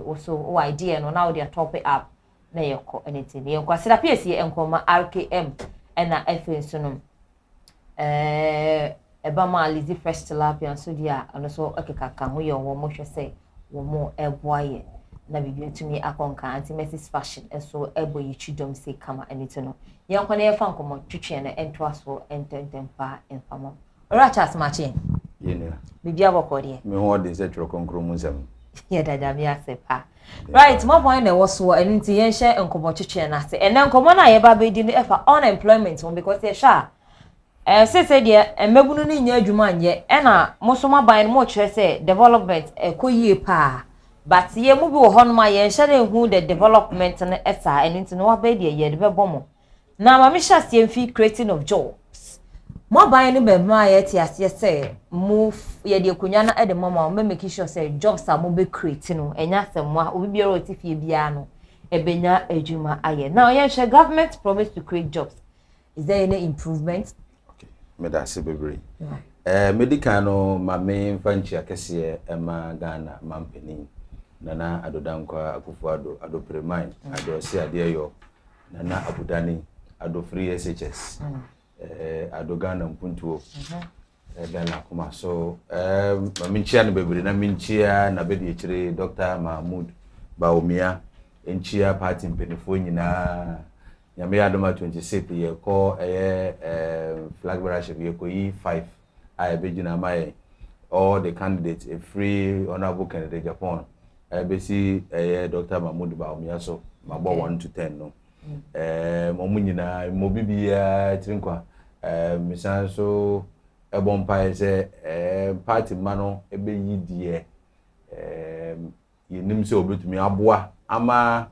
also o idea no now they top it up na yeko anything ye kwa sida PS enkoma RKM na FN so no eba ma Lizzy Fresh Tilapia so dia ano so akeka ho ye wo mo hwe say wo mo eboaye na bibi ntumi akonka anti Mrs Fashion so ebo yichidom say kama anything no ye nkwa na ye fa nkomo twetwe na ento aso ententempa enfamo ora chas machi yene bibi abokode me ho de se twro konkro musam ye dada mi asepa right mo point na was so enti ye hye nkomo twetwe na ase ene nkomo na ye ba be di no efa unemployment because ye sha say de emebunu ni nya adwuma anye na mosoma ban mo kire say development ekoyie pa but ye mu bi wo ho no ma ye hye de hu the development na esa enti no wa be de ye de be bomo na ma me sha se mfi creating of jobs mo ban ni be ma ye ti ase say move ye de kunya na de mama o make sure say jobs are mo be create no enya semwa obi biara otifie bia no ebenya adwuma aye now ye hye government promise to create jobs. Is there any improvement? Medase bebre medical no ma me fanchi akese ma Ghana mampeni nana adodankwa akufuado ado premine ado si ade yo nana abudani ado free SHS ado Ghana mpuntuo Ghana kuma so ma minchia no bebre na minchia na bedi ekire Dr. Mahmoud Baumia enchia party mpenifo nyina Yame Adoma 26 ye ko flag bearer ye ko E5 I begina my all the candidates a free honorable candidate Japan be see Dr. Mahmoud Baumia so mabo 1 to 10 no omu nyina mo bibia trinkwa misan so ebompa say party mano ebe yidie yenim se obetumi aboa ama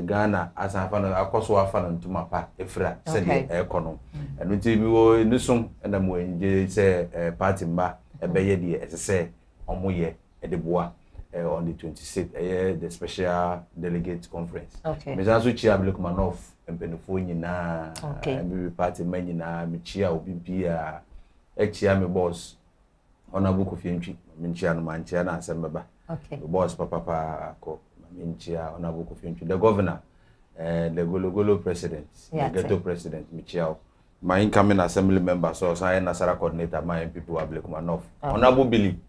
Ghana asanfa no akoso afa no ntuma pa efra se de ekono eno ti bi wo nisum na mo enje se party mba ebeye de esese omoye edeboa on the 26th the special delegate conference me so chia Blekmanov empenofo nyina bi party man nyina me chia obi bia chia me boss honorable Kofi Ntwi me chia no man chia na asembeba boss papa ko Minchia Honorable Kofi Ntwi, the governor, the Golo president, the ghetto president, Michiao, my incoming assembly member, so I Nasara coordinator, my people are Blekmanov. Honorable Billy,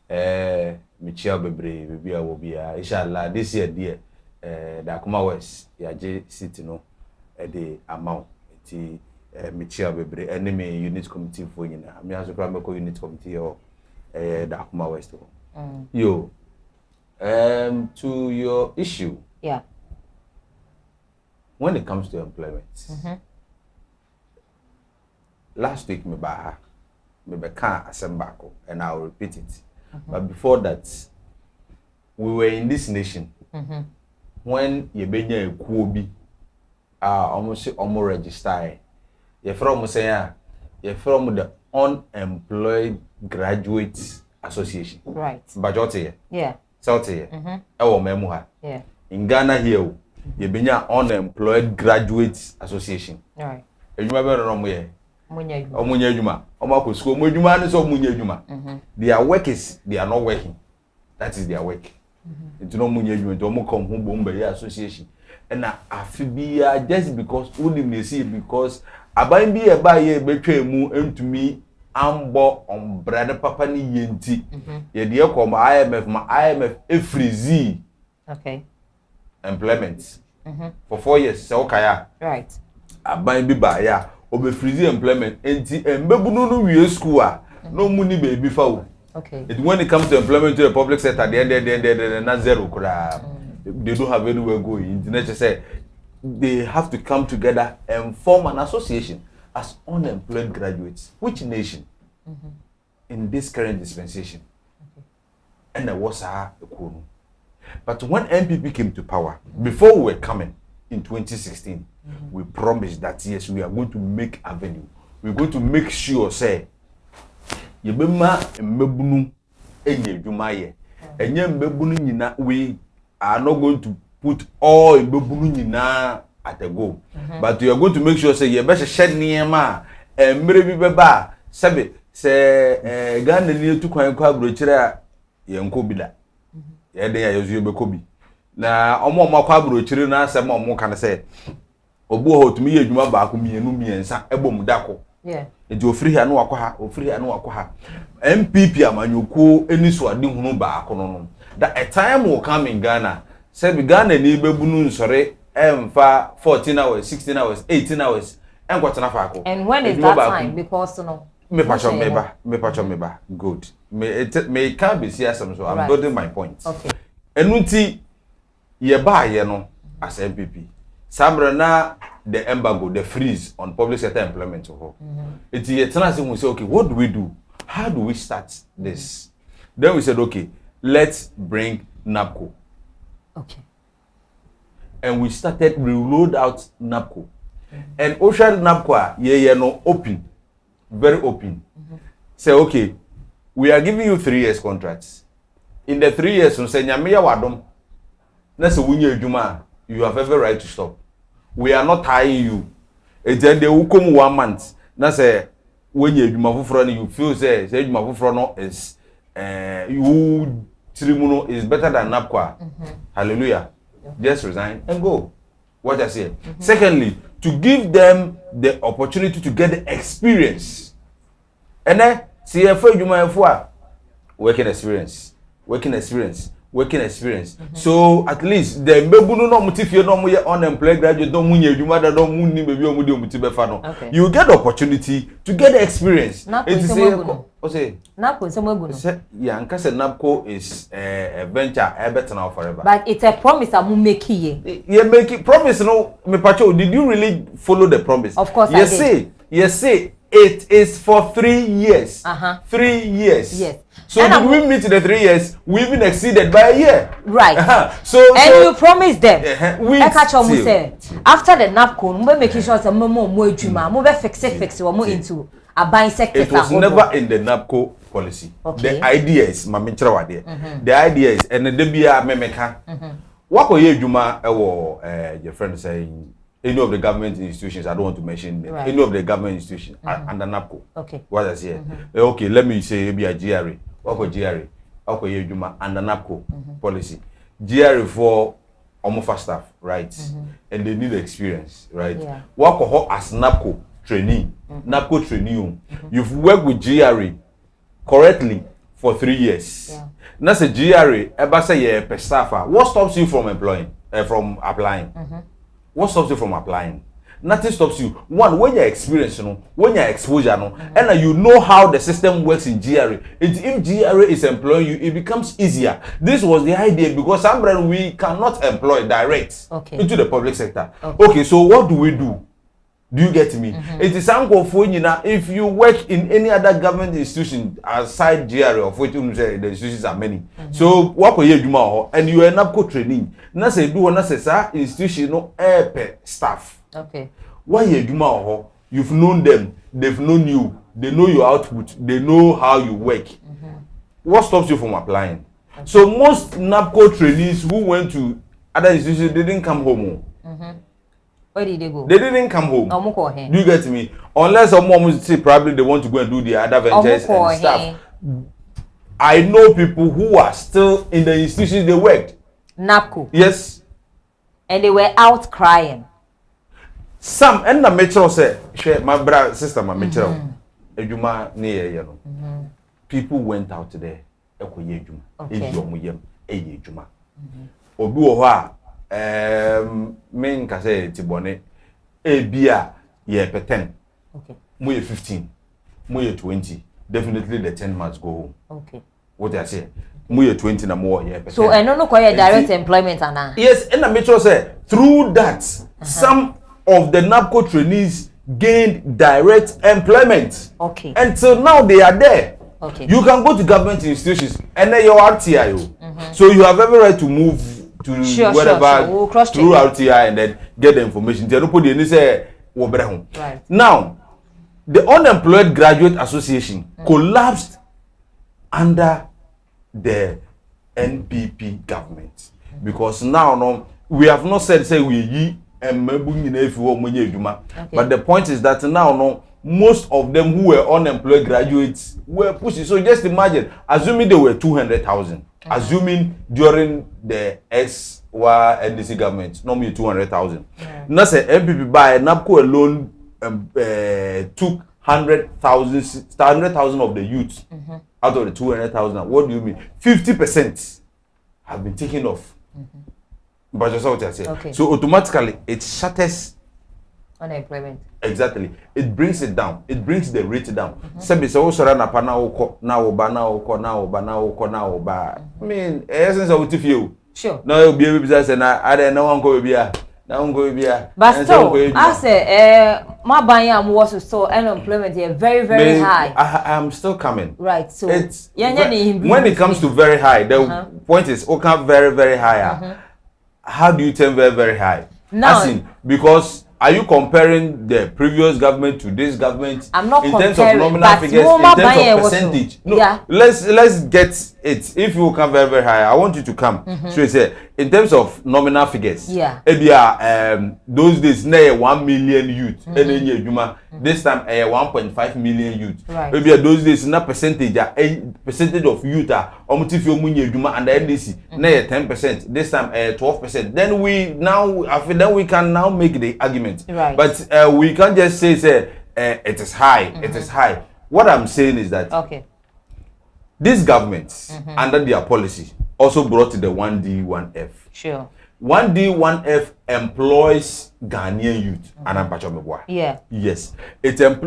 Michiao Bebre, Bibia will be inshallah this year, dear, the Akuma West, Yaje City, no, the amount, Michiao Bebre, enemy unit committee for you. I mean, as a Kramako unit committee or the Akuma West. Yo. To your issue, when it comes to employment, last week me can't assemble and I'll repeat it. But before that, we were in this nation when you benya kuobi almost register. You from the Unemployed Graduates Association, right? Bajote, yeah. South here. In Ghana here, you be Unemployed Graduates Association. Right. You remember their work is they are not working. That is their work. It's no munya to come home association. And I feel just because only see because I be a buy betray mu to me. Ambo on brother papa ni yenti ye de come IMF efrizi employment for 4 years so kaya right aban bi ba ya obe freeze employment enti embebunu no wie school no muni baby fa wo when it comes to employment to the public sector the na zero kura they don't have anywhere going the say they have to come together and form an association as unemployed graduates. Which nation in this current dispensation? And there was a Ekunu. But when MPP came to power, before we were coming in 2016, we promised that yes, we are going to make avenue. We're going to make sure, say, Yebema mbebunu enye jumaye. Enye mbebunu nyina, we are not going to put all mbebunu nyina at a go. But you are going to make sure say you better shed niema mrebi beba sabe se Ghana ni tu kwan kwa brochira yenko bida. Ye den ya yezu bekobi. na omo makwa abrochiri na asem omo kan say obu ho tumi ye adwuma ba ko mienu miensa ebom dako enti ofiri ha no wakwa ha MPP amanyoko eni so ade hunu ba ko no that a time will come in Ghana say be Ghana ni bebunu nsore emfa 14 hours 16 hours 18 hours enkwatena fa ko and when is that time because no me pacho me ba good me can be see some so I'm building my points okay enunti ye ba ye no as MPP samra na the embargo the freeze on public sector employment ho it ye tena say we say okay what do we do, how do we start this? Then we said okay, let's bring NABCO. Okay. And we rolled out NABCO. And Ocean NABCO, yeah, no, open. Very open. Say, okay, we are giving you 3 years contracts. In the 3 years, we say, Nyamiya wadom. That's you have every right to stop. We are not tying you. And then they will come 1 month. That's when you feel say you is you Trimuno is better than NABCO. Hallelujah. Just resign and go. What I say. Secondly, to give them the opportunity to get the experience. And then CFO Juma working experience. So at least the mbebunu no mutifie no moye unemployed graduate no munye adwuma da no munni bebi omudi omutibe fa no. You get the opportunity to get the experience. It is say NABCO semegu no. Yeah, nka say NABCO is a venture better now forever. But it's a promise amu make ye. You make it promise no me pacho, did you really follow the promise? Of course I did. Yes say it is for 3 years. 3 years. Yes. So did we meet the 3 years? We even exceeded by a year. Right. So you promised them. We after the NABCO, we making sure some more adwuma, mo be fix we into a buying sector. It was never in the NABCO policy. Okay. The idea is the idea is and the bia memeka. Wako ye adwuma your friend saying any of the government institutions, I don't want to mention any of the government institutions under NABCO. Okay. What I say? Okay, let me say maybe a GRA. Wako GRA. Wako ye adwuma under NABCO policy. GRA for Omofa staff, right? And they need experience, right? Wako ho as NABCO trainee. NABCO trainee. You've worked with GRA correctly for 3 years. Now say GRA, eba say ye per staffer. What stops you from from applying? What stops you from applying? Nothing stops you. One, when you're experienced, when you're exposure, and you know how the system works in GRA. If GRA is employing you, it becomes easier. This was the idea because sometimes we cannot employ direct into the public sector. Okay, so what do we do? Do you get me? It is if you work in any other government institution aside GRA, of which the institutions are many. So what you do and you are NABCO training. Na say do na say sa institution no staff. Okay. Why you do you've known them, they've known you, they know your output, they know how you work. What stops you from applying? So most NABCO trainees who went to other institutions, they didn't come home. Where did they go? They didn't come home. Do you get me? Unless someone say probably they want to go and do the other ventures and stuff. I know people who are still in the institutions they worked. NABCO. Yes. And they were out crying. Some and the metro say, my brother, sister, my metro. Ejuma near you. People went out there. Men can say Tibone, Bia, ye per 10. Okay. More 15, more 20. Definitely the 10 must go home. Okay. What I say, more 20 and more, yeah. So, I don't know quite direct employment, Anna. Yes, and the metro say through that, some of the NABCO trainees gained direct employment. Okay. Until now, they are there. Okay. You can go to government institutions and then you're RTI. So, you have every right to move to whatever we'll through RTI and then get the information. Right. Now, the Unemployed Graduate Association collapsed under the NPP government because now we have not said say we yi but the point is that now most of them who were unemployed graduates were pushing. So just imagine, assuming they were 200,000, assuming during the NDC government, normally 200,000. Now say MPP by NAPCO alone took 100,000 of the youth out of the 200,000. What do you mean? 50% have been taken off. But that's what I say. Okay. So automatically it shatters unemployment. Exactly. It brings it down. It brings the rate down. Sebi so sora na pa na uko na oba. I mean, essence of what you. Sure. No be able to say na I don't know go be But still, I say, my buying was so unemployment here very, very high. I am still coming. Right. So it's when it comes to very high, the point is okay, very, very high. How do you turn very, very high? Now, because are you comparing the previous government to this government? I'm not in comparing, terms of nominal figures, in terms of percentage. No, yeah. Let's get it. If you come very, very high, I want you to come. So say in terms of nominal figures. Yeah. Those days, 1 million youth. This time, 1.5 million youth. Right. Maybe those days, na percentage of youth are and the NDC, 10%. This time, 12%. Then we can now make the argument. Right. But we can't just say it is high. It is high. What I'm saying is that these governments, under their policy, also brought the 1D, 1F. Sure. 1D, 1F employs Ghanaian youth. Yeah. Yes.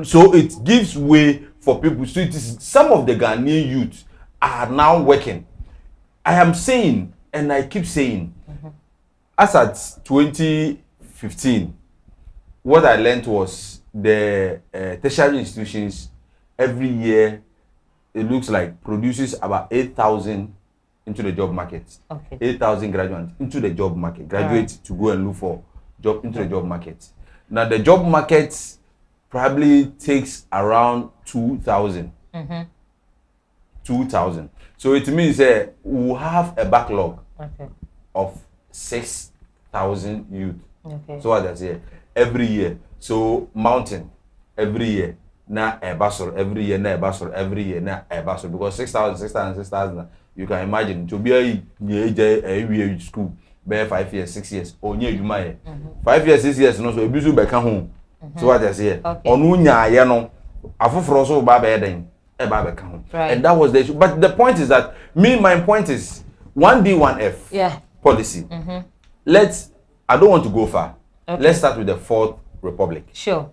So it gives way for people. So it is some of the Ghanaian youth are now working. I am saying, and I keep saying, as at 2015, what I learned was the tertiary institutions every year, it looks like produces about 8,000 into the job market. Okay. 8,000 graduates into the job market. Graduates to go and look for job into the job market. Now the job market probably takes around 2,000. 2,000. So it means we'll have a backlog of 6,000 youth. Okay. So what I say every year. So mountain every year. Na a basel every year, na a basel every year, na a basel because 6,000. You can imagine to be a school, be 5 years, 6 years, or near you my 5 years, 6 years, no so abusu back home. So what I say, onunya yano, afufroso baba eden, e baba home. And that was the issue. But the point is that my point is 1D, 1F policy. I don't want to go far. Let's start with the Fourth Republic. Sure.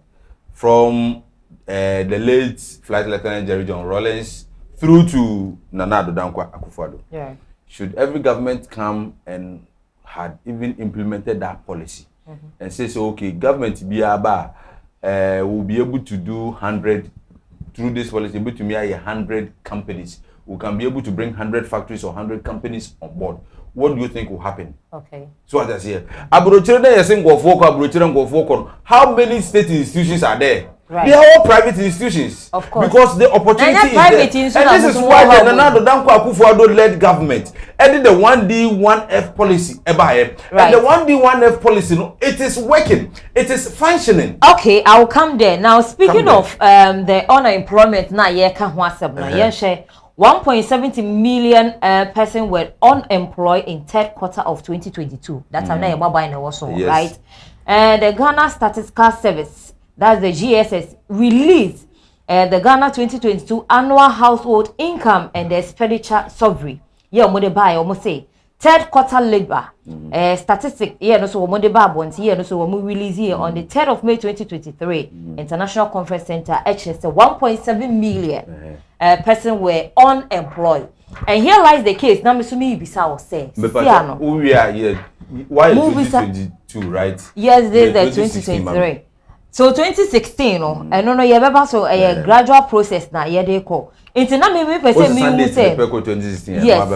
From the late Flight Lieutenant Jerry John Rawlings through to Nana Addo Dankwa Akufo-Addo. Yeah. Should every government come and had even implemented that policy and say, so okay, government will be able to do 100 through this policy, able to make 100 companies. We can be able to bring 100 factories or 100 companies on board. What do you think will happen? Okay. So what I say, how many state institutions are there? Right. They are all private institutions. Of course. Because the opportunity is there. And this is why the Nana Addo Dankwa Akufo-Addo led government added the 1D, 1F policy. Right. And the 1D, 1F policy, it is working. It is functioning. Okay, I'll come there. Now, speaking of the unemployment, na yeka hwasem na yeshe 1.70 million person were unemployed in third quarter of 2022. That's how na baba in also, right? And the Ghana Statistical Service, that's the GSS, released the Ghana 2022 annual household income and the expenditure summary. Yeah, mo de buy, almost say third quarter labor statistic. Yeah, no so mo de buy bonds. Yeah, no so mo release here on the 3rd of May 2023. International Conference Center HS 1.7 million person were unemployed. And here lies the case. Now, Misumi Bisa was saying, why is 2022, right? Yes, this is the 2023. So 2016, I don't know, you have so a gradual process now. Yeah, they call. It's not me person me who say. Yes.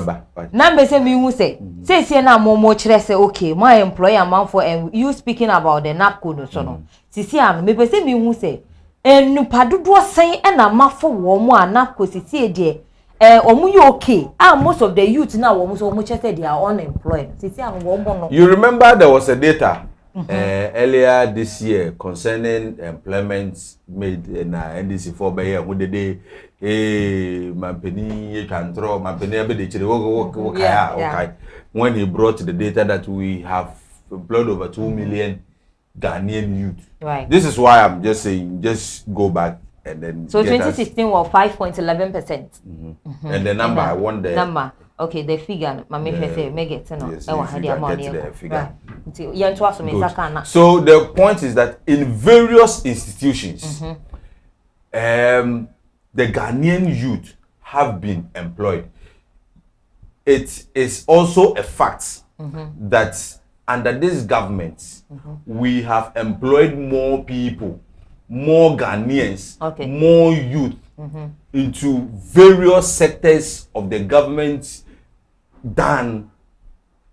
Now me say me who say. Say na more say okay. My employer amount for and you speaking about the NAPCO no so no. Sisi am me person me who say. And nupadudu say and a mafo womo a NAPCO sisi de. Okay. Most of the youth now almost say they are unemployed. Sisi am womo no. You remember there was a data earlier this year concerning employment made in NDC for by who the day Mampeni Kantro Mampeni Abedi okay when he brought the data that we have employed over 2 million Ghanaian youth. Right. This is why I'm just saying, just go back and then. So 2016 was 5.11%. And the number I want the number. Okay, the figure. Mami say make it no. Yes, the figure. Right. So the point is that in various institutions, the Ghanaian youth have been employed. It is also a fact that under this government, we have employed more people, more Ghanaians, more youth into various sectors of the government than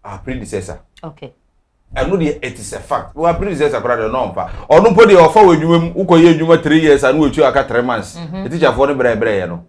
our predecessor. Okay. I know it is a fact. Our predecessor brother no mfa. Onu po de ofa we dwum ukoye adwuma 3 years anu etu aka 3 months. The teacher for no bre ye no.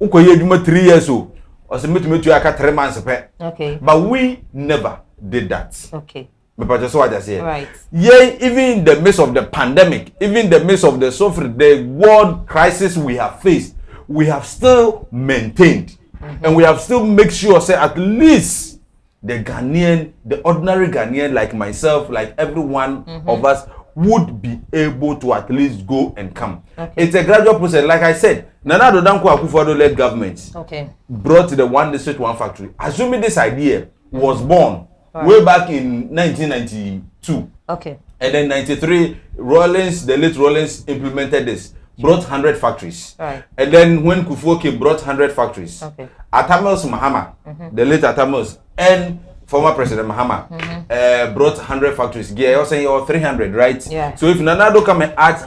Ukoye adwuma 3 years o. Osemetu aka 3 months pe. Okay. But we never did that. Okay. Right. Yeah, even in the midst of the pandemic, even in the midst of the suffering, the world crisis we have faced, we have still maintained and we have still make sure say at least the Ghanaian, the ordinary Ghanaian like myself, like every one of us would be able to at least go and come. Okay. It's a gradual process. Like I said, Nana Addo Dankwa Akufo-Addo-led government brought the one district, one factory. Assuming this idea was born way back in 1992. Okay. And then 93, the late Rawlings implemented this, brought 100 factories. Right. And then when Kufuor came, brought 100 factories. Okay. Atamils Mahama, the late Atamils, and former President Mahama brought 100 factories. Yeah, you're saying you're 300, right? Yeah. So if Nana Addo come and add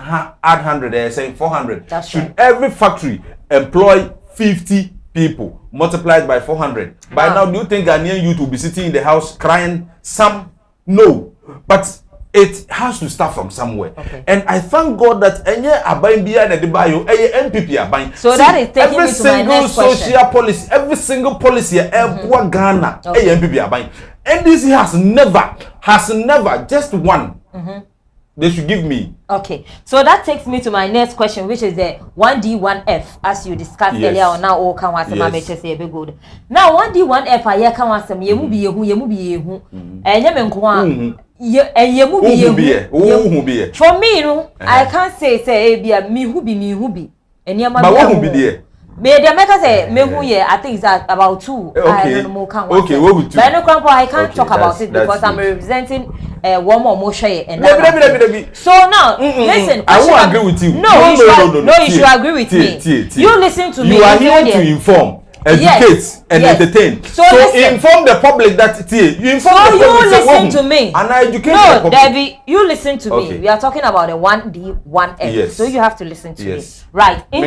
100, they're saying 400. That's should right. Every factory employ 50 people multiplied by 400. By now, do you think Ghanaian youth will be sitting in the house crying? Some no, but it has to start from somewhere. Okay. And I thank God that any abain biya na debayo MPP abain. So that is taking me to my next question. Every single policy every Ghana MPP abain. NDC has never just one. They should give me. Okay, so that takes me to my next question, which is the 1D, 1F, as you discussed earlier on. Now, all can was a be good. Now, 1D, 1F, I can was some yemu be yehu, and yemen and yemu be. For me, I can't say be a me who be, and yama who be there. May the maker say me who ye? I think it's about 2. Okay. I don't know okay, what would you? I can't talk about it because I'm representing one more motion and so now listen. I won't agree with you. No, you should agree with me. You listen to me. You are here to inform, educate, and entertain. So inform the public that you inform the public. So you listen to me. And I educate the public. No, Debbie, you listen to me. We are talking about the 1D, 1F. Yes. So you have to listen to me. Right. But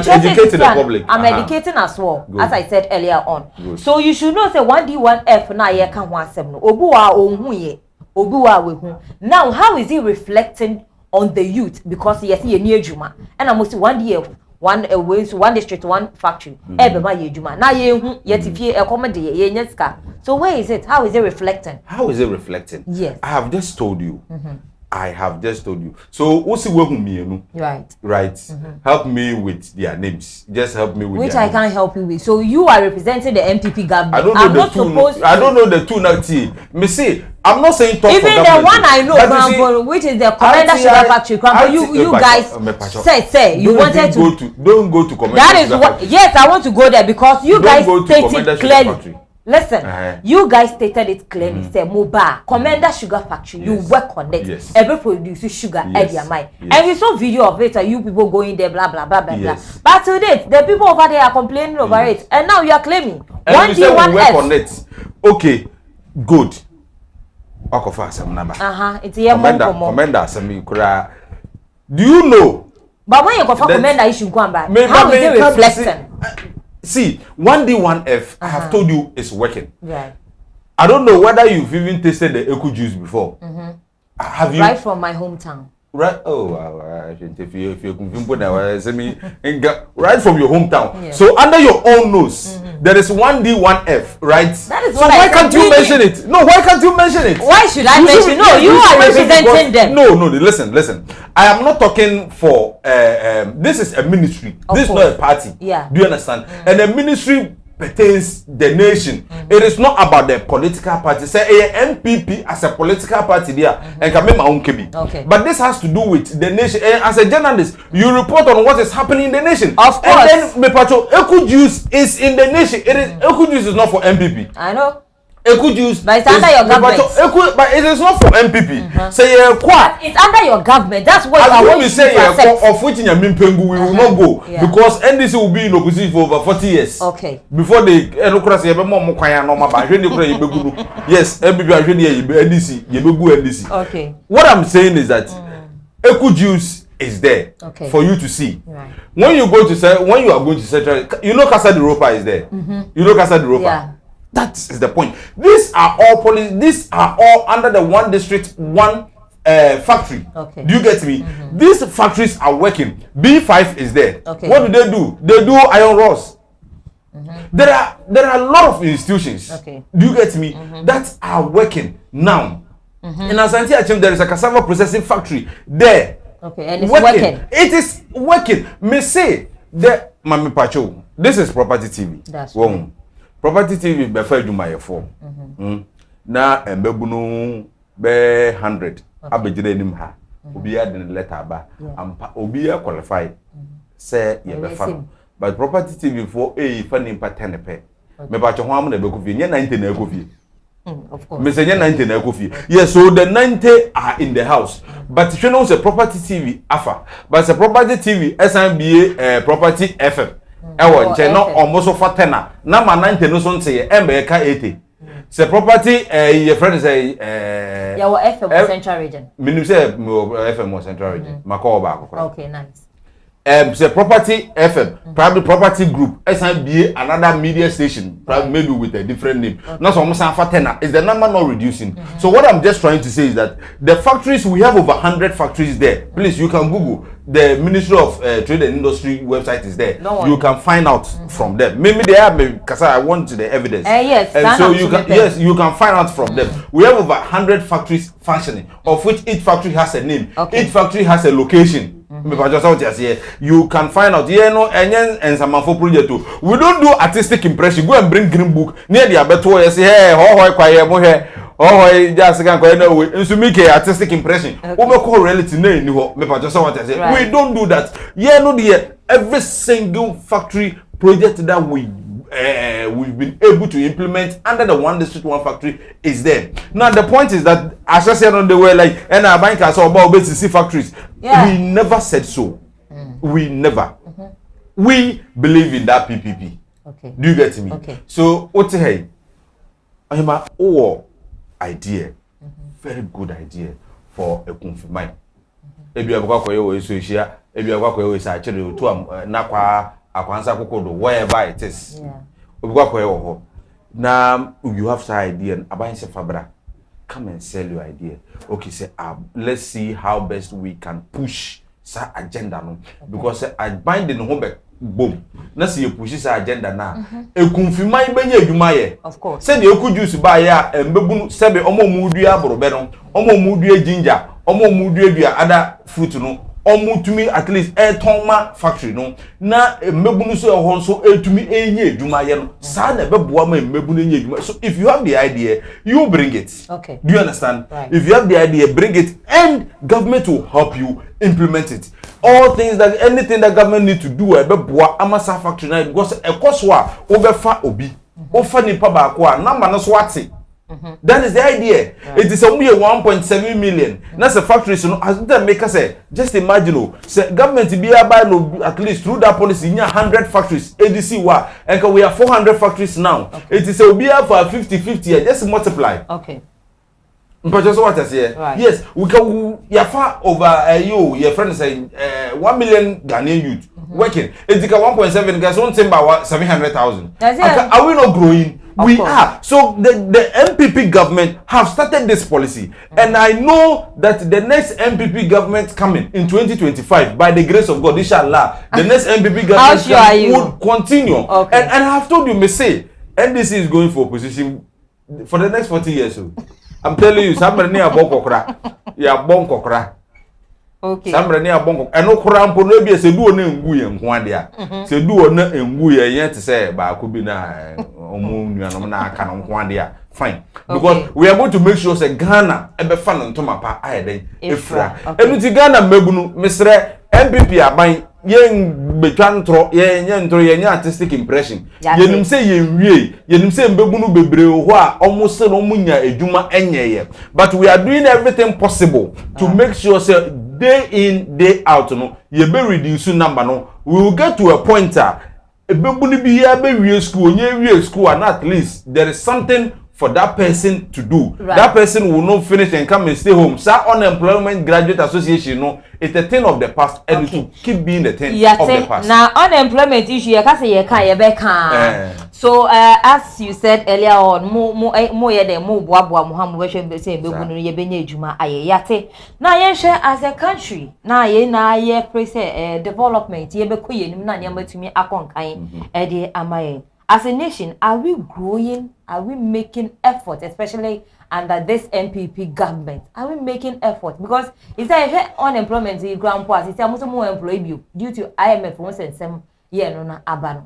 educate the public. I'm educating as well, as I said earlier on. Good. So you should know say 1D, 1F na ye kan ho asem no. Obuwa ohun ye, obuwa we hu. Now, how is it reflecting on the youth? Because yes, ye ni ejuma. And I must 1D, one district, one factory. Ebema ye ejuma. Na ye hu ye tifie ekomode ye nyeska. So where is it? How is it reflecting? How is it reflecting? Yes. I have just told you. I have just told you. So, right. Help me with their names. Just help me with which their I can't help you with. So you are representing the MPP government. I don't know I don't know the two now. Me see, I'm not saying talk even the one I know, Grandpa, which is the Commander Sugar Factory. Grandpa, you guys say you wanted to don't go to Commander. That is what. Yes, I want to go there because you guys stated clearly. Listen, you guys stated it clearly. Say Moba, Commander Sugar Factory, you work on it. Yes. Every producer sugar at your mind. And we saw video of it, you people going there, blah blah blah blah blah. But today, the people over there are complaining over it, and now you are claiming 1D, 1F. On it. Okay, good. It's a Commander Sami Kura. Do you know? But when you go for Commander, you should come back. How is it reflecting? See, 1D, 1F, I have told you it's working. Right. I don't know whether you've even tasted the Eku juice before. Have you? Right from my hometown. Right? Oh, if you right from your hometown. Yeah. So under your own nose, there is 1D, 1F, right? That is so why can't you mention it? No, why can't you mention it? Why should I mention? No, you are representing them. No, listen. I am not talking for. This is a ministry. This is not a party. Yeah. Do you understand? And the ministry pertains the nation. It is not about the political party. Say MPP as a political party there and can make my own KB. Okay. But this has to do with the nation. And as a journalist, you report on what is happening in the nation. Of course. And then Mepacho, Eku Juice is in the nation. It is Eku Juice is not for MPP. I know. Eku Juice, but it's under your government. But it is not for MPP. Say it's under your government. That's what I want you to accept. Of which in your Mimpengu we will not go because NDC will be in opposition for over 40 years. Okay. Before they say yes, MPP NDC. Okay. What I'm saying is that Eku Juice is there for you to see. Right. When you are going to Central, you know Casa de Ropa is there. You know Casa de Ropa. Yeah. That is the point. These are all These are all under the one district, one factory. Okay. Do you get me? These factories are working. B5 is there. Okay. What do? They do iron rods. There are a lot of institutions. Okay. Do you get me? That are working now. In Asante Achem, there is a cassava processing factory there. Okay, and it's working. It is working. Me say the Mami Pacho. This is Property TV. That's right. Property TV be fa adwuma ye for na embebunu be 100 abegire enim ha obi ya den letter ba ampa obi ya qualify say ye be fa but Property TV for fa nimpa 10 pe me ba cho ho am na be kofie nye 90 na ekofie of course me say nye 90 na ekofie yes so the 90 are in the house but you know say Property TV afa but say Property TV SNBA Property FM ewo nche no almost for 10 na ma 90 no so nte embe ka 80 say property your friend say your FM Central Region minim say FM Central Region mako ba akokora okay nice say Property FM private property group SNBA another media station probably maybe with a different name not so much for 10 is the number not reducing so what I'm just trying to say is that the factories we have over 100 factories there please you can google the Ministry of Trade and Industry website is there. You can find out from them. Maybe they have because I want the evidence. Yes, and so you can find out from them. We have over 100 factories functioning, of which each factory has a name. Each factory has a location. You can find out. And some project too. We don't do artistic impression. Go and bring green book near the abattoir. Say, hey, oh, just can go no way. To make an artistic impression. Overcall reality, no, we don't do that. Every single factory project that we've been able to implement under the one district, one factory is there. Now the point is that as I said on the way, like and our bank has about BCC factories. We never said so. We never. We believe in that PPP. Okay. Do you get me? Okay. So what hey? I'm a idea, very good idea for a confirmation. Ebi abukwa koyo so hia, ebi abukwa koyo so achire otu na kwa akwansa kokodo wherever it is. Yeah. Obukwa koyo ho. Now you have some idea and abanse fabra. Come and sell your idea. Okay, say let's see how best we can push sa agenda no because I bind in home boom. Na see you push sa agenda na. E confirmation benye adwuma ye. Of course. Say the Eku Juice ba ya embebunu sebe omo mudua abrobe no, omo mudua ginger, omo mudua dua other fruit no, omo tumi at least tonma factory no. Na embebunu so ho so etumi enye adwuma ye no. Sa na beboa ma embebunu enye adwuma. So if you have the idea, you bring it. Okay. Do you understand? Right. If you have the idea, bring it and government will help you implement it. All things that anything that government need to do beboa amasa factory na because e koswa obefa obi. Ofa nipa ba ko a number no so ate. That is the idea. Right. It is only 1.7 million. That's a factory so as the maker say just imagine say government be buy no at least through that policy in 100 factories ADC wa and we have 400 factories now. Okay. It is a be for 50-50 just multiply. Okay. But just what I say. Right. Yes, we can far over your friend say 1 million Ghanaian youth working. It's 1.7 guys one thing about 700,000. Are we not growing? We are. So the MPP government have started this policy. And I know that the next MPP government coming in 2025, by the grace of God, inshallah, the next MPP government would continue. Okay. And I have told you, me say, NDC is going for opposition for the next 40 years. I'm telling you, somebody near Bokokra. Yeah, Bonkokra. Okay. Somebody near Bonko. And no Kurampo, no be a Sedu and Nguy and Kwandia. Sedu and Nguy, yet to say, but I could be na Omun, Canon Kwandia. Fine. Because we are going to make sure that Ghana, ebe fan on Tomapa, I then, Ifra. And with Ghana, Megunu, Mr. MPP are buying. Yen betwantro yen artistic impression yenim say yen wie yenim say mbegunu bebre ho a almost no munya edwuma enyeye but we are doing everything possible to make sure say day in day out no ye be reduce number no we will get to a point ebegunu bi ya be wie school onye wie school and at least there is something for that person to do. Right. That person will not finish and come and stay home. So Unemployment Graduate Association, no, it's a thing of the past and it will keep being the thing of the past. Now unemployment issue, you can say you can't. So as you said earlier on, more boabwa Muhammad we say begunu ye benye ejuma aye yate. Now yen share as a country. Now ye praise development ye be koye nim na nyama tumi akonkan e de amaye. As a nation, are we growing? Are we making effort, especially under this MPP government? Are we making effort? Because it's like unemployment in grandpa, it's almost more employee due to IMF once and some year no abano.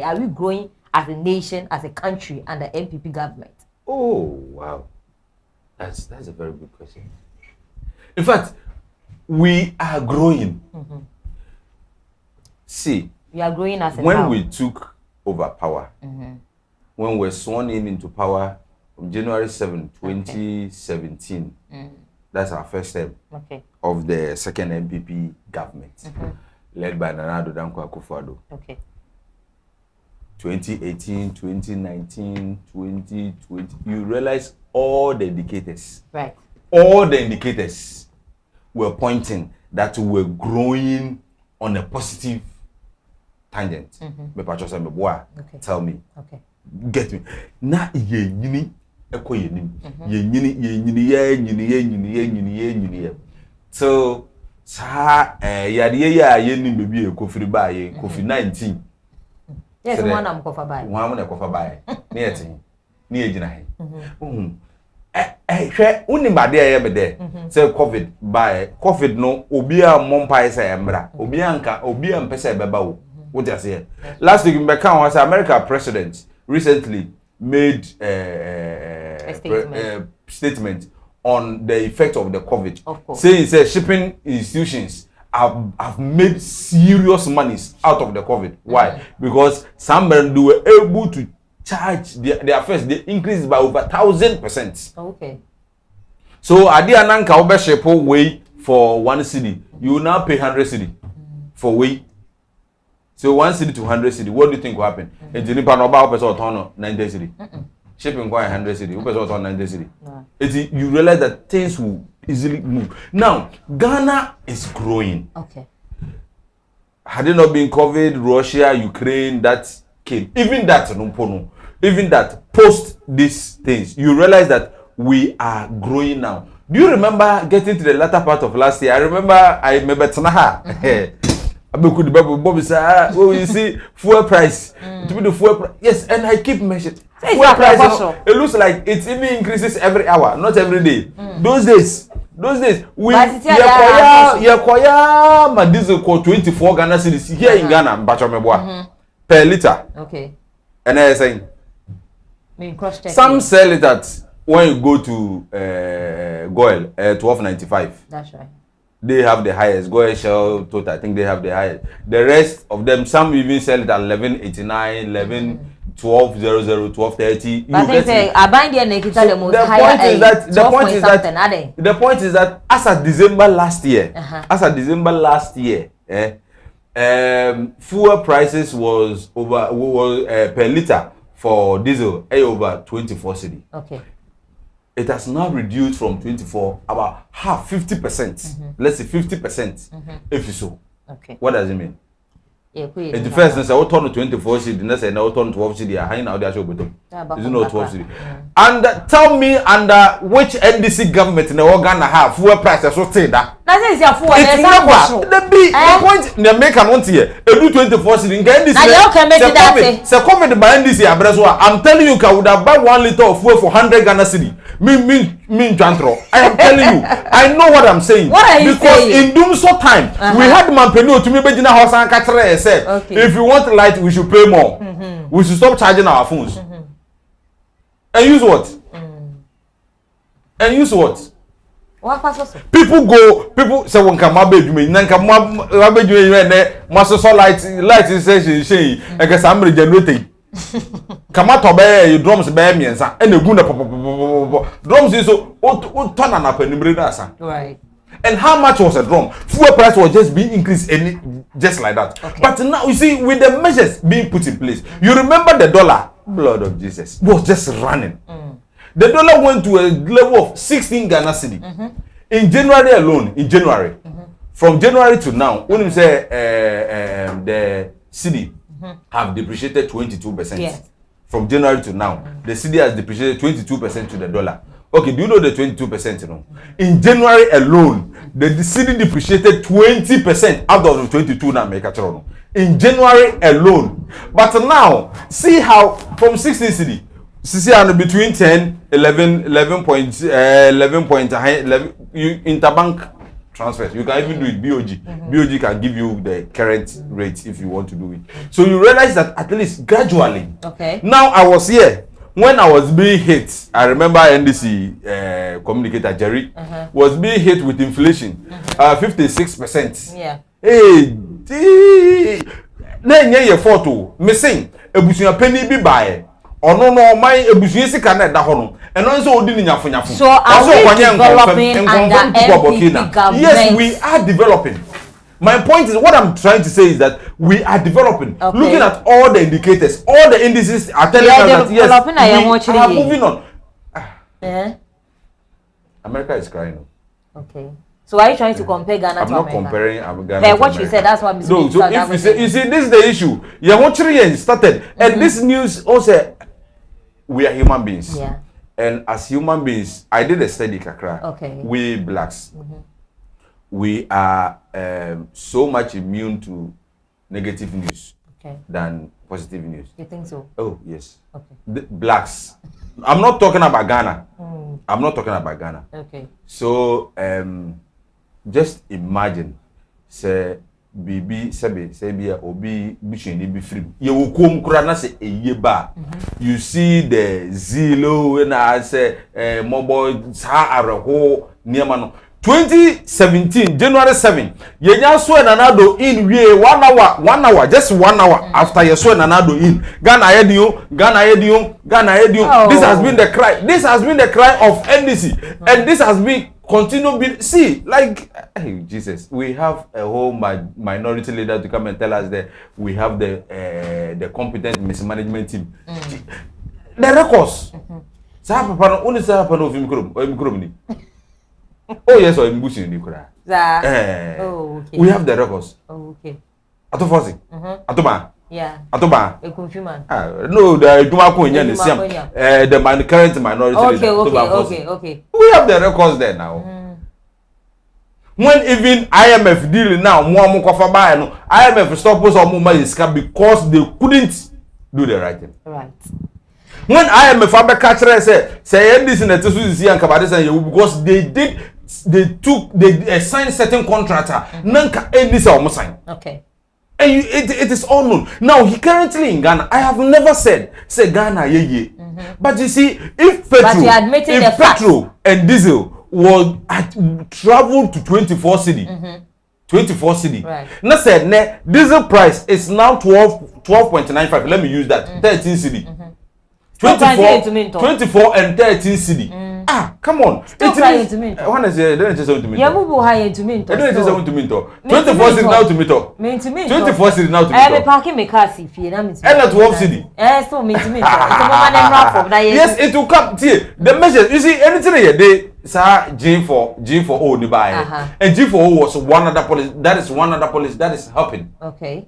Are we growing as a nation, as a country, under MPP government? Oh wow, that's a very good question. In fact, we are growing. See. We are growing as a when we took over power, when we were sworn into power on January 7, 2017, that's our first step of the second MPP government, led by Nana Addo Dankwa Akufo-Addo. 2018, 2019, 2020, you realize all the indicators, all the indicators were pointing that we were growing on a positive tangent. Tell me. Get me. Na ye nyini eko ye nim. Ye nyini. So sa yade ya ye nim bebi e kofiri ba ye COVID-19. Yes, one am kofa ba. One am kofa ba. Na yetin. Ni ejina he. Hwe unimade ye be there. Say COVID ba. COVID no obi a mompa esa emra. Obi a mpesa beba wo. What you say? Last week, America president recently made a statement on the effect of the COVID, saying shipping institutions have made serious monies out of the COVID. Why? Because some men were able to charge their fares. They increased by over 1,000%. Okay. So, Adiananka Obe Shepo way for 1 city, you will now pay 100 cedi for way. So 1 cedi to 100 cedi, what do you think will happen? And you know, 90 cedi. Shipping quite 100 cedi. 90 cedi. You realize that things will easily move. Now, Ghana is growing. Okay. Had it not been COVID, Russia, Ukraine, that came. Even that, post these things, you realize that we are growing now. Do you remember getting to the latter part of last year? I remember Tanaha. You see fuel price. To be the fuel price. Yes, and I keep mentioning fuel price. It looks like it even increases every hour, not every day. Those days we yakoya my diesel for 24 Ghana cedis here in Ghana, per liter. Okay. And I saying some sell it at when you go to Goil 12.95. That's right. They have the highest. Go ahead, Shell, Total. I think they have the highest. The rest of them, some even sell it at 11.89, 11, 12.00, 12.30. But I think I buy the Nikita the most higher. The point is that as of December last year, fuel prices was over per liter for diesel over 24 cedi. Okay. It has now reduced from 24 about half, 50%. Let's say 50%. If so. Okay. What does it mean? The first is a turn 24 cedi, next and now turn 12 cedi. I know they are showing better. Is no 12 cedi. And tell me under which NDC government in the organ have fuel prices so say that. That is your fuel. It's never the big point. The make an here. Do 24 cedi. NDC. Now you can make it that. So COVID by NDC Abraswa. I'm telling you, I would have buy 1 liter of fuel for 100 Ghana cedi. Me Jantro. I am telling you. I know what I'm saying. What are you saying? Because in doom so time, we had Mampenu to me Bejina House and Katre said, if you want light, we should pay more. We should stop charging our phones. And use what? And use what? People say one can mabe me, nan can mabe you and master so light is saying, and can somebody generate. Come out of your drums, bear me and the good drums is so turn and up and right. And how much was a drum? Fuel price was just being increased just like that. Okay. But now you see, with the measures being put in place, you remember the dollar, blood of Jesus, was just running. The dollar went to a level of 16 Ghana cedi. In January alone, from January to now, when you say the cedi have depreciated 22%. Yes. From January to now, the cedi has depreciated 22% to the dollar. Okay, do you know the 22%? You know? In January alone, the cedi depreciated 20% out of the 22 now make a turn. In January alone. But now, see how from 16 cedi, between 10, 11 point, interbank transfers. You can even do it BOG. BOG can give you the current rate if you want to do it. So you realize that at least gradually. Okay. Now I was here when I was being hit. I remember NDC communicator Jerry was being hit with inflation, 56%. Yeah. Hey, then your photo missing. Ebusunya penny be buy. Or no, my ebusunya sika na da hono. And also odi nyafo nyafo. So are we developing under NPP government? Yes, we are developing. My point is, what I'm trying to say is that we are developing. Okay. Looking at all the indicators, all the indices are telling us that yes, we are moving on. America is crying. Okay. So are you trying to compare Ghana to America? I'm not comparing Ghana to America. What you said, that's what I'm saying. No, so if you see, this is the issue. Yeah, started. And this news also, we are human beings. Yeah. And as human beings, I did a study, Kakra. Okay. We blacks, we are so much immune to negative news than positive news. You think so? Oh, yes. Okay. The blacks. I'm not talking about Ghana. I'm not talking about Ghana. Okay. So, just imagine, say, Bibi Sabi, say, Obi Bishini be free. You will come Kurana say a year back. You see the zero when I say, mobile Sahara near Mano. 2017, January 7, you just saw another in 1 hour, just 1 hour after you saw another in. Ghana Edium. Oh. This has been the cry. This has been the cry of NDC. And this has been continue being, see, like, hey, Jesus, we have a whole minority leader to come and tell us that we have the competent mismanagement team. The records. Oh yes, or in Bush in Nikura. We have the records. Oh, okay. Atofosi. Atoma. Yeah. Atoma. A confirmation. No, the Dumako in the same. The current minority. Okay. We have the records there now. When even IMF deal now, IMF stop us on Mumbai because they couldn't do the right thing. Right. When IMF Abekachre say this in the Tesu and Kabadis because they signed certain contractor. Nanka this almost sign. Okay. And it is all known. Now he currently in Ghana. I have never say Ghana ye. But you see, if petrol and diesel will travel to 24 cedi. 24 cedi. Right. Now said diesel price is now 12.95. Let me use that. 13 cedi. 24 and 13 cedi. Come on. Still trying to mint. One is there, then just to mint. Yeah, move high to mint. I don't just want to mint. 24 cedi now to mint. 24 cedi now to mint. I have a parking my car if you know. And 12 cedi. So mint. It's a moment from that. Yes, it will come. See, the measures. You see, anything they say G for O ni buy. And G for O was one other policy. That is one other policy that is helping. Okay.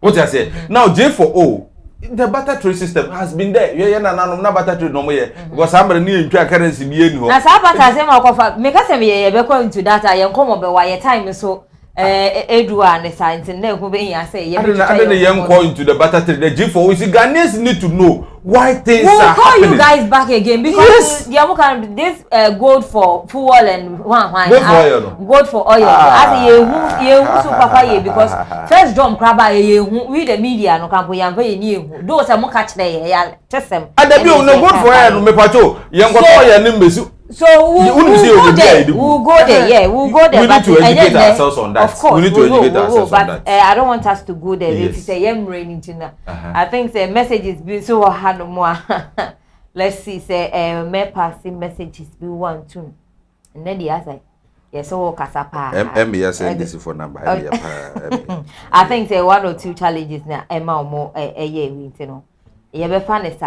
What I say? Now J4O, the barter trade system has been there. Yeah, na barter trade no more. Because somebody need to currency be any. Na sa barter say ma kofa make say me be go into that I come be why time so Edua and science and then who be say I don't young call into the barter trade. The J4O is Ghanaians need to know why things we'll are call happening. You guys back again because this gold for fuel and gold for oil. As ye so papa ye because first drum craba ye we the media no campo yan very new. Those are more catch there ya test them. And the bill no good for oil no me pacho. Young go oil nim besu. So we'll go there. We'll go there. Yeah, we'll go there. We need to educate ourselves on that. Of course, we need to educate ourselves on that. But I don't want us to go there. If you say I'm raining tonight, I think the message is being so hard no more. Let's see. Say me passing messages be 1 2, and then the other. Yes, so kasapa. MBS send this for number. I think say 1 or 2 challenges now. Emma more year we know. You be fun is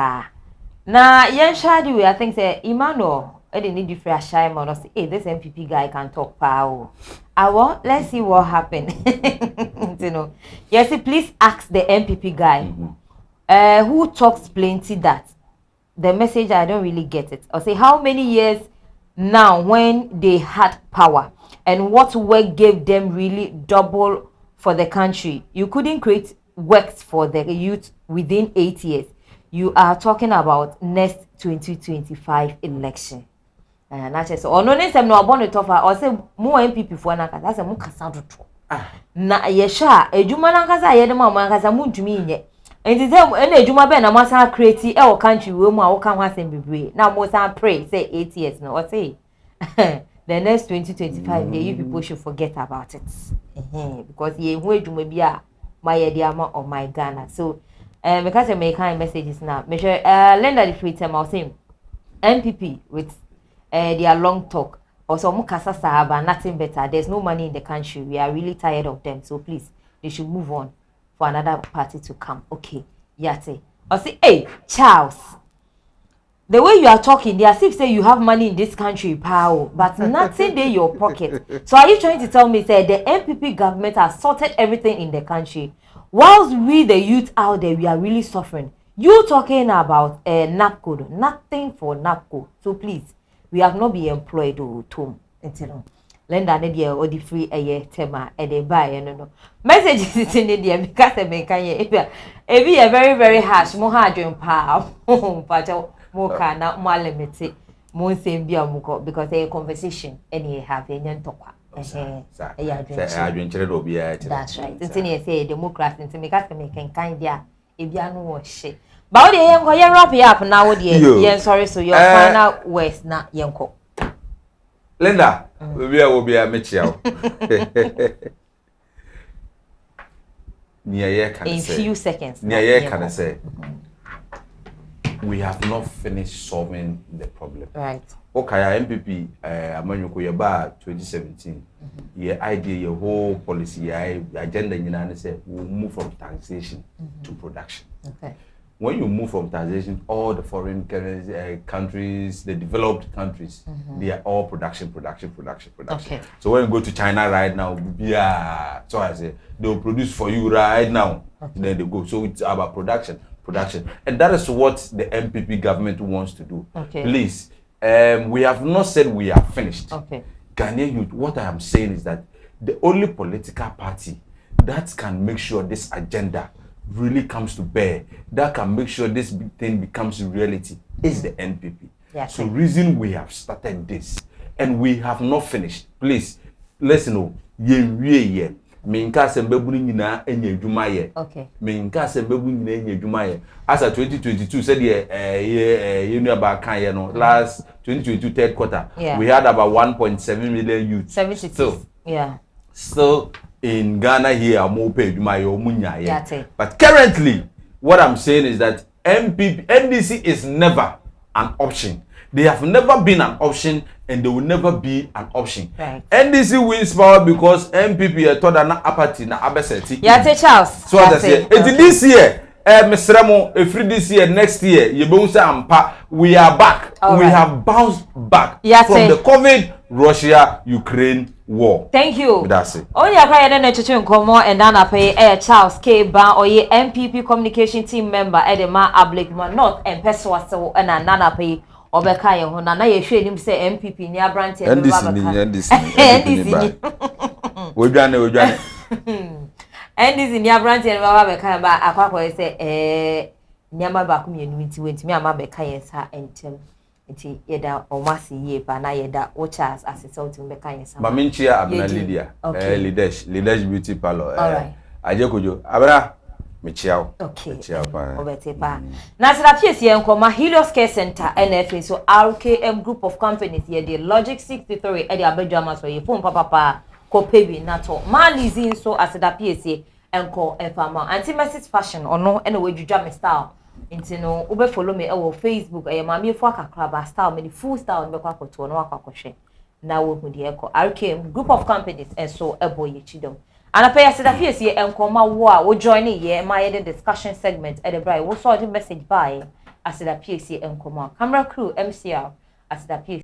na yen shadi we I think say Emmanuel. I didn't need you for a shy man or say, hey, this MPP guy can talk power. Let's see what happened. You know. Yes, please ask the MPP guy who talks plenty that the message I don't really get it. Or say how many years now when they had power and what work gave them really double for the country. You couldn't create works for the youth within 8 years. You are talking about next 2025 election. Na che so ono ne sem no abon to fa o se mu MPP fo na kasa se mu kasa doto na ye sha ejuma na kasa ye de ma kasa mu ntumi nye enti se na ejuma be na ma san create e o country we mu a wo kan asem bebre na mo san pray say 8 years no o say the next 2025 you people should forget about it because ye hu ejuma bi a ma ye de ama on my Ghana so because I make kind messages now me sure Linda the free time I say MPP with their long talk or some kasa sahaba nothing better. There's no money in the country. We are really tired of them. So please, they should move on for another party to come. Okay, Yate. Or say, hey, Charles, the way you are talking, they are as if say you have money in this country, power, but nothing in your pocket. So are you trying to tell me say the MPP government has sorted everything in the country, whilst we the youth out there we are really suffering? You talking about NAPCO, nothing for NAPCO. So please. We have not been employed to until Lenda Nadia or the free a year tema and they buy no messages is in India because they make a very, very harsh, more hard and power, but more can not more limited, more same be because they conversation and you have a young talker. That's right. It's in say democracy and to make us make kind there if you are no shit. But the young go wrap it up now, dear. Sorry, so your final words na yanko. Linda, we will be a Mitchell. In few seconds. Can I say? We have not finished solving the problem. Right. Okay, MPP, Amanyoko Yaba 2017. Your idea, your whole policy, your agenda, you say we'll move from taxation to production. Okay. When you move from taxation, all the foreign countries, the developed countries, they are all production. Okay. So when you go to China right now, so I say they will produce for you right now. Okay. Then they go. So it's about production, and that is what the MPP government wants to do. Okay. Please, we have not said we are finished. Okay. Ghanaian youth, what I am saying is that the only political party that can make sure this agenda really comes to bear, that can make sure this thing becomes reality, is the NPP. Yes. So reason we have started this and we have not finished. Please, listen. Minka sembebuni nyina enye adwuma ye. Okay. Minka sembebuni nyina enye adwuma ye. As a 2022 said you know about kan ye no last 2022 third quarter, we had about 1.7 million youth. 70. Still. Yeah. Still in Ghana here, more paid my omunya. Yeah. But currently, what I'm saying is that NDC is never an option. They have never been an option, and they will never be an option. Right. NDC wins power because MPP thought that na apathy na abeseti. Yeah, Charles. So I say, this year, Mr. Ramo, every this year, next year, you both say we are back. We have bounced back from the COVID, Russia, Ukraine war. Thank you. That's it. Only a cry then to nkomo and then I pay Charles K. Ban or ye MPP communication team member Edema Ablikman North and Peswa so and another pay Obeka ye ho na ye hwe nim say MPP ni abrante e ba wodwane NDC ni abrante e ba beka ba akwakọ say nyama ba kumienu nti wentimi ama beka ye sa entem nti yeda omasi ye pa na yeda ochas asese otim beka ye sa maminchia abna Lydia Lidesh beauty parlor ajekojo abra mechiao mechiao pa obetepa na sira piesi enkoma Helios Care Center NFA so RKM group of companies ye the Logic 63 e the abedwama so ye phone papa ko pebi nato malizin so asida piesi enko efama anti-message fashion ono ene wedwudwa me style nti no ube follow me ewo Facebook mami fo akakra ba style me the full style be kwa koto no akwakohwe na wo hu de eko RKM group of companies so ebo ye chidom ana pay asida piesi enkoma wo a wo join ye ma ye the discussion segment at the bright wo so the message by asida piesi enkoma camera crew MCR asida piesi